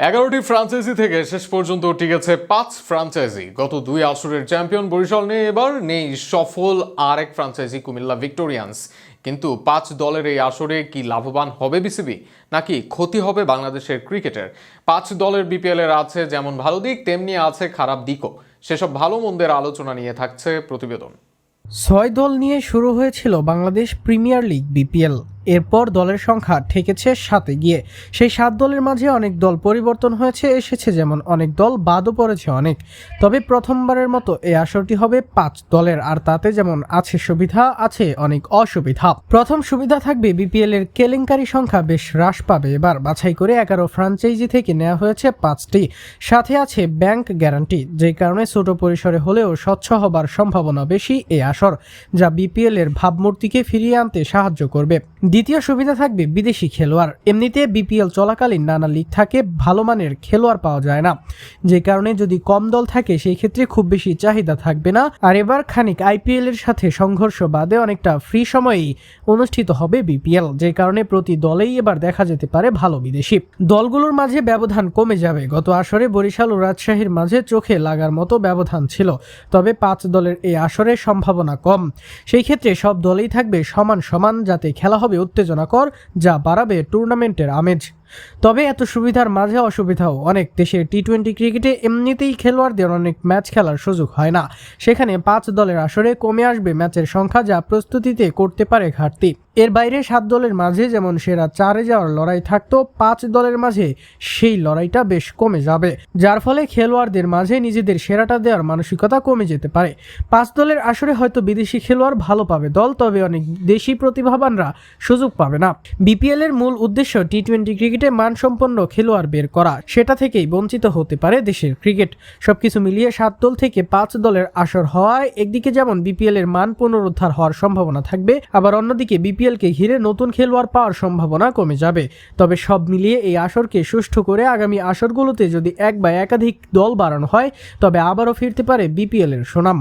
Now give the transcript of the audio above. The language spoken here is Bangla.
11টি ফ্রাঞ্চাইজি থেকে শেষ পর্যন্ত টিকেছে 5 ফ্রাঞ্চাইজি। গত 2 আসরের চ্যাম্পিয়ন বরিশাল নিয়ে এবার নেই সফল আরেক ফ্রাঞ্চাইজি কুমিল্লা ভিক্টোরিয়ান্স। কিন্তু 5 দলের এই আসরে কি লাভবান হবে বিসিবি নাকি ক্ষতি হবে বাংলাদেশের ক্রিকেটের? 5 দলের বিপিএল এর আছে যেমন ভালো দিক, তেমনি আছে খারাপ দিকও। সেসব ভালো মন্দের আলোচনা নিয়ে থাকছে প্রতিবেদন। 6 দল নিয়ে শুরু হয়েছিল বাংলাদেশ প্রিমিয়ার লিগ বিপিএল। এরপর দলের সংখ্যা ঠেকেছে 7-এ গিয়ে। সেই 7 দলের মাঝে অনেক দল পরিবর্তন হয়েছে, এসেছে যেমন অনেক দল, বাদও পড়েছে অনেক। তবে প্রথমবারের মতো এই আসরটি হবে 5 দলের, আর তাতে যেমন আছে সুবিধা, আছে অনেক অসুবিধা। প্রথম সুবিধা থাকবে বিপিএল এর কেলেঙ্কারি সংখ্যা বেশ হ্রাস পাবে। এবার বাছাই করে 11 ফ্রাঞ্চাইজি থেকে নেওয়া হয়েছে 5টি, সাথে আছে ব্যাংক গ্যারান্টি, যে কারণে ছোট পরিসরে হলেও স্বচ্ছ হবার সম্ভাবনা বেশি এই আসর, যা বিপিএল এর ভাবমূর্তিকে ফিরিয়ে আনতে সাহায্য করবে। দ্বিতীয় সুবিধা থাকবে বিদেশি খেলোয়াড়। এমনিতে বিপিএল চলাকালীন নানা লিগ থাকে, ভালো মানের খেলোয়াড় পাওয়া যায় না, যে কারণে যদি কম দল থাকে সেই ক্ষেত্রে খুব বেশি চাহিদা থাকবে না। আর এবার খানিক আইপিএল এর সাথে সংঘর্ষ বাদে অনেকটা ফ্রি সময়েই অনুষ্ঠিত হবে বিপিএল, যে কারণে প্রতি দলেই এবার দেখা যেতে পারে ভালো বিদেশি। দলগুলোর মাঝে ব্যবধান কমে যাবে। গত আসরে বরিশাল ও রাজশাহীর মাঝে চোখে লাগার মতো ব্যবধান ছিল, তবে 5 দলের এই আসরের সম্ভাবনা কম। সেই ক্ষেত্রে সব দলেই থাকবে সমান সমান, যাতে খেলা হবে উত্তেজনাকর, যা বাড়াবে টুর্নামেন্টের আমেজ। তবে এত সুবিধার মাঝে অসুবিধাও অনেক। দেশের টি-20 ক্রিকেটে এমনিতেই খেলোয়াড়দের অনেক ম্যাচ খেলার সুযোগ হয় না, সেখানে 5 দলের আসরে কমে আসবে ম্যাচের সংখ্যা, যা প্রস্তুতিতে করতে পারে ঘাটতি। এর বাইরে 7 দলের মাঝে যেমন সেরা 4-এ যাওয়ার লড়াই থাকতো, 5 দলের মাঝে সেই লড়াইটা বেশ কমে যাবে, যার ফলে খেলোয়াড়দের মাঝে নিজেদের সেরাটা দেওয়ার মানসিকতা কমে যেতে পারে। 5 দলের আসরে হয়তো বিদেশি খেলোয়াড় ভালো পাবে দল, তবে অনেক দেশি প্রতিভাবানরা সুযোগ পাবে না। বিপিএল এর মূল উদ্দেশ্য টি-20 ক্রিকেটে মানসম্পন্ন খেলোয়াড় বের করা, সেটা থেকেই বঞ্চিত হতে পারে দেশের ক্রিকেট। সবকিছু মিলিয়ে 7 দল থেকে 5 দলের আসর হওয়ায় একদিকে যেমন বিপিএল এর মান পুনরুদ্ধার হওয়ার সম্ভাবনা থাকবে, আবার অন্যদিকে বিপিএল কে ঘিরে নতুন খেলোয়াড় পাওয়ার সম্ভাবনা কমে যাবে। তবে সব মিলিয়ে এই আসরকে সুষ্ঠু করে আগামী আসরগুলোতে যদি এক বা একাধিক দল বাড়ানো হয়, তবে আবারও ফিরতে পারে বিপিএল এর সুনাম।